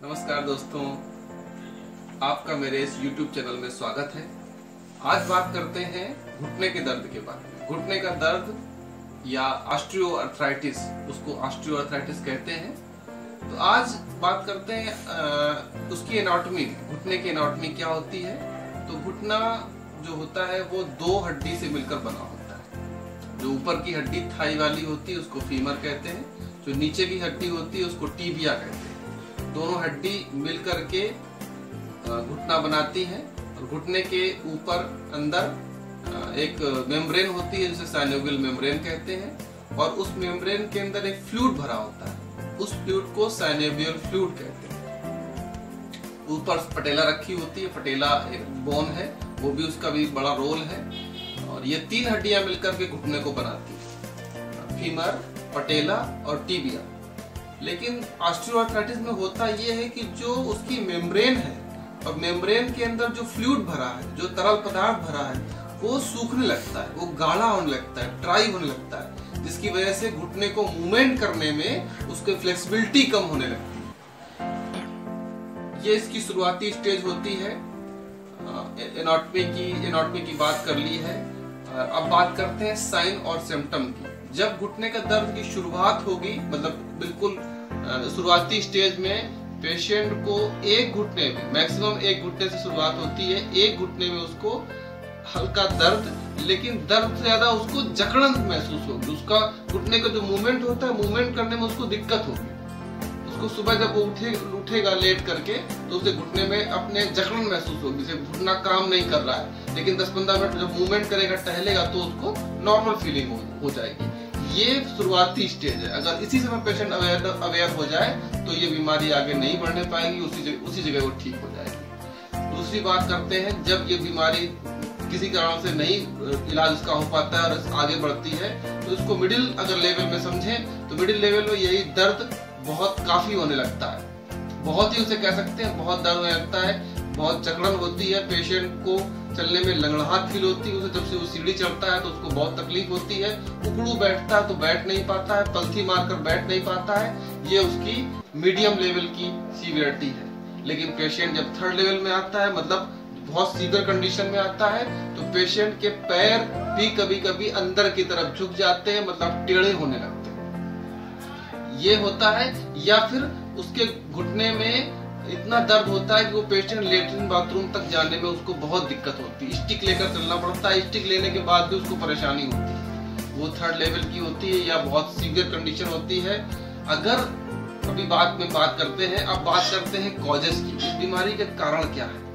नमस्कार दोस्तों, आपका मेरे इस YouTube चैनल में स्वागत है। आज बात करते हैं घुटने के दर्द के बारे में। घुटने का दर्द या ऑस्टियोआर्थराइटिस, उसको ऑस्टियोआर्थराइटिस कहते हैं। तो आज बात करते हैं उसकी एनाटॉमी, घुटने की एनाटॉमी क्या होती है। तो घुटना जो होता है वो दो हड्डी से मिलकर बना होता है। जो ऊपर की हड्डी थाई वाली होती है उसको फीमर कहते हैं, जो नीचे की हड्डी होती है उसको टीबिया कहते हैं। दोनों हड्डी मिलकर के घुटना बनाती हैं और घुटने के ऊपर अंदर एक मेम्ब्रेन होती है जिसे साइनोवियल मेम्ब्रेन कहते हैं, और उस मेम्ब्रेन के अंदर एक फ्लूइड भरा होता है, उस फ्लूइड को साइनोवियल फ्लूइड कहते हैं। ऊपर पटेला रखी होती है, पटेला एक बोन है, वो भी उसका भी बड़ा रोल है, और ये तीन हड्डियां मिलकर के घुटने को बनाती है, फीमर, पटेला और टीबिया। लेकिन ऑस्टियोआर्थराइटिस में होता ये है कि जो उसकी मेम्ब्रेन है और मेम्ब्रेन के अंदर जो फ्लूइड भरा है, जो तरल पदार्थ भरा है, वो सूखने लगता है, वो गाढ़ा होने लगता है, ड्राई होने लगता है, जिसकी वजह से घुटने को मूवमेंट करने में उसकी फ्लेक्सिबिलिटी कम होने लगती है। ये इसकी शुरुआती स्टेज होती है। एनाटॉमी की बात कर ली है। अब बात करते हैं साइन और सिम्टम की। जब घुटने का दर्द की शुरुआत होगी, मतलब बिल्कुल शुरुआती स्टेज में पेशेंट को एक घुटने में, मैक्सिमम एक घुटने से शुरुआत होती है, एक घुटने में उसको हल्का दर्द, लेकिन दर्द से ज्यादा उसको जकड़न महसूस होगी। उसका घुटने का जो मूवमेंट होता है, मूवमेंट करने में उसको दिक्कत होगी। उसको सुबह जब वो उठेगा लेट करके, तो उसे घुटने में अपने जकड़न महसूस होगी, जैसे घुटना काम नहीं कर रहा है। लेकिन 10-15 मिनट जब मूवमेंट करेगा, टहलेगा, तो उसको नॉर्मल फीलिंग हो जाएगी। ये शुरुआती स्टेज है। अगर इसी समय पेशेंट अवेयर हो जाए तो ये बीमारी आगे नहीं बढ़ने पाएगी, उसी जगह वो ठीक हो जाएगी। दूसरी बात करते हैं, जब ये बीमारी किसी कारण से नहीं इलाज उसका हो पाता है और आगे बढ़ती है, तो इसको मिडिल अगर लेवल में समझें तो मिडिल लेवल में यही दर्द बहुत काफी होने लगता है। बहुत ही उसे कह सकते हैं, बहुत दर्द होने लगता है, बहुत जकड़न होती है, पेशेंट को चलने में लंगड़ाहट फील होती है। उसे जब से वो सीढ़ी चढ़ता है तो उसको बहुत तकलीफ होती है। उकड़ू बैठता है तो बैठ नहीं पाता है, पलथी मारकर बैठ नहीं पाता है। ये उसकी मीडियम लेवल की सीवियरिटी है। लेकिन पेशेंट जब थर्ड लेवल में आता है, मतलब बहुत सीवियर कंडीशन में आता है, तो पेशेंट के पैर भी कभी कभी अंदर की तरफ झुक जाते हैं, मतलब टेढ़े होने लगते हैं। ये होता है। या फिर उसके घुटने में इतना दर्द होता है कि वो पेशेंट लेटरिन बाथरूम तक जाने में उसको बहुत दिक्कत होती है। स्टिक लेकर चलना पड़ता है, स्टिक लेने के बाद भी उसको परेशानी होती है। वो थर्ड लेवल की होती है या बहुत सीवियर कंडीशन होती है। अगर अभी बाद में बात करते हैं, अब बात करते हैं कॉजेस की। इस बीमारी के कारण क्या है।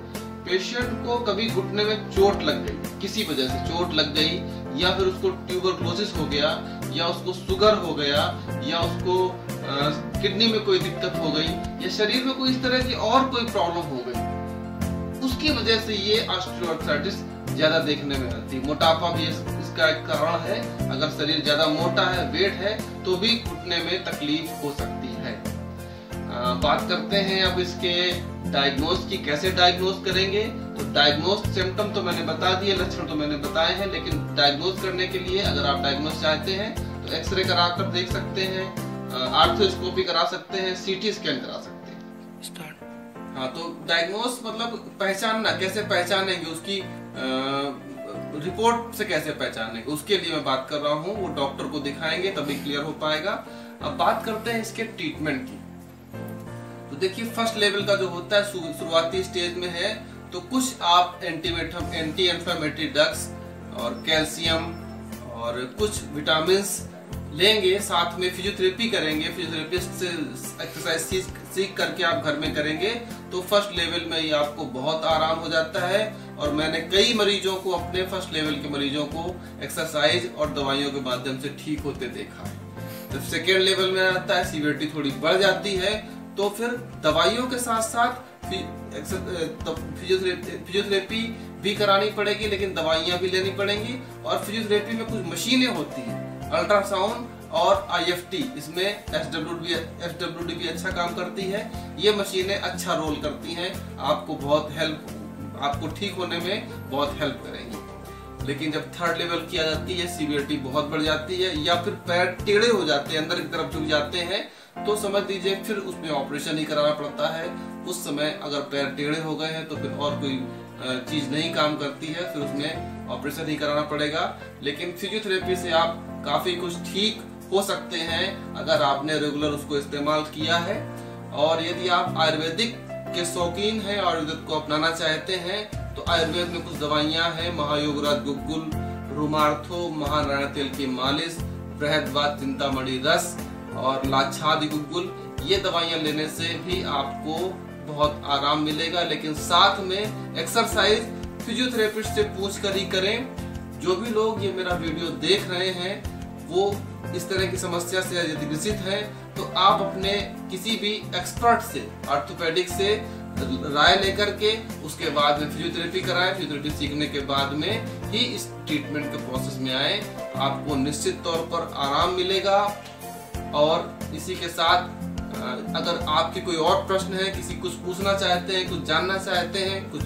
पेशेंट को कभी घुटने में चोट लग गई, किसी वजह से चोट लग गई, या फिर उसको ट्यूबरक्लोसिस हो गया, या उसको शुगर हो गया, या उसको किडनी में कोई दिक्कत हो गई, या शरीर में कोई इस तरह की और कोई प्रॉब्लम हो गई, उसकी वजह से ये ऑस्टियोआर्थराइटिस ज्यादा देखने में आती है। मोटापा भी इसका एक कारण है। अगर शरीर ज्यादा मोटा है, वेट है, तो भी घुटने में तकलीफ हो सकती है। बात करते हैं अब इसके डायग्नोज की। कैसे डायग्नोज करेंगे। तो डायग्नोज सिम्टम तो मैंने बता दिए, लक्षण तो मैंने बताए हैं, लेकिन डायग्नोज करने के लिए अगर आप डायग्नोज चाहते हैं तो एक्सरे कराकर देख सकते हैं, आर्थोस्कोपी करा सकते हैं, सीटी स्कैन करा सकते हैं। हाँ, तो डायग्नोज मतलब पहचानना, कैसे पहचानेंगे, उसकी रिपोर्ट से कैसे पहचानेंगे, उसके लिए मैं बात कर रहा हूँ। वो डॉक्टर को दिखाएंगे तभी क्लियर हो पाएगा। अब बात करते हैं इसके ट्रीटमेंट की। तो देखिए, फर्स्ट लेवल का जो होता है, शुरुआती स्टेज में है, तो कुछ आप एंटी इन्फ्लेमेटरी ड्रग्स और कैल्शियम और कुछ विटामिन लेंगे, साथ में फिजियोथेरेपी करेंगे। फिजियोथेरेपिस्ट से एक्सरसाइज सीख करके आप घर में करेंगे तो फर्स्ट लेवल में ही आपको बहुत आराम हो जाता है। और मैंने कई मरीजों को, अपने फर्स्ट लेवल के मरीजों को एक्सरसाइज और दवाइयों के माध्यम से ठीक होते देखा है। जब सेकेंड लेवल में आता है, सीवियरिटी थोड़ी बढ़ जाती है, तो फिर दवाइयों के साथ साथ फिजियोथेरेपी भी करानी पड़ेगी, लेकिन दवाइयां भी लेनी पड़ेंगी। और फिजियोथेरेपी में कुछ मशीनें होती हैं, अल्ट्रासाउंड और IFT, इसमें SWD भी अच्छा काम करती है। ये मशीनें अच्छा रोल करती हैं, आपको ठीक होने में बहुत हेल्प करेंगी। लेकिन जब थर्ड लेवल की आ जाती है सीवियरिटी बहुत बढ़ जाती है, या फिर पैर टेढ़े हो जाते हैं, अंदर की तरफ झुक जाते हैं, तो समझ लीजिए फिर उसमें ऑपरेशन ही कराना पड़ता है। उस समय अगर पैर टेढ़े हो गए हैं तो फिर और कोई चीज नहीं काम करती है, फिर उसमें ऑपरेशन ही कराना पड़ेगा। लेकिन फिजियोथेरेपी से आप काफी कुछ ठीक हो सकते हैं अगर आपने रेगुलर उसको इस्तेमाल किया है। और यदि आप आयुर्वेदिक के शौकीन हैं और आयुर्वेद को अपनाना चाहते हैं तो आयुर्वेद में कुछ दवाइयां हैं, महायोगराज गुग्गुल, रुमार्थो, महानारायण तेल की मालिश, बृहदवात चिंतामणि रस और लाक्षादि गुग्गुल, ये दवाइयां लेने से भी आपको बहुत आराम मिलेगा। लेकिन साथ में एक्सरसाइज फिजियोथेरेपिस्ट से पूछ कर ही करें। जो भी लोग ये मेरा वीडियो देख रहे हैं वो इस तरह की समस्या से यदि ग्रसित हैं तो आप अपने किसी भी एक्सपर्ट से, ऑर्थोपेडिक से राय लेकर के उसके बाद में फिजियोथेरेपी कराएं। फिजियोथेरेपी सीखने के बाद में ही इस ट्रीटमेंट के प्रोसेस में आए, आपको निश्चित तौर पर आराम मिलेगा। और इसी के साथ अगर आपके कोई और प्रश्न है, किसी कुछ पूछना चाहते हैं, कुछ जानना चाहते हैं, कुछ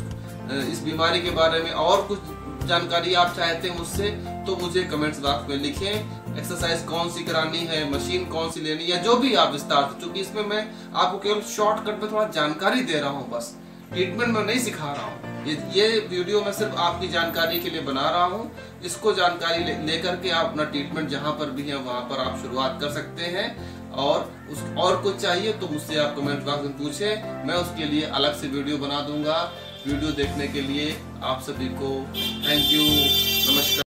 इस बीमारी के बारे में और कुछ जानकारी आप चाहते हैं मुझसे, तो मुझे कमेंट्स बॉक्स में लिखें। एक्सरसाइज कौन सी करानी है, मशीन कौन सी लेनी है, जो भी आप विस्तार से, क्योंकि इसमें मैं आपको केवल शॉर्टकट में थोड़ा जानकारी दे रहा हूँ, बस ट्रीटमेंट में नहीं सिखा रहा हूँ। ये वीडियो मैं सिर्फ आपकी जानकारी के लिए बना रहा हूँ। इसको जानकारी लेकर के आप अपना ट्रीटमेंट जहाँ पर भी है वहाँ पर आप शुरुआत कर सकते हैं। और कुछ चाहिए तो मुझसे आप कमेंट बॉक्स में पूछें, मैं उसके लिए अलग से वीडियो बना दूंगा। वीडियो देखने के लिए आप सभी को थैंक यू, नमस्कार।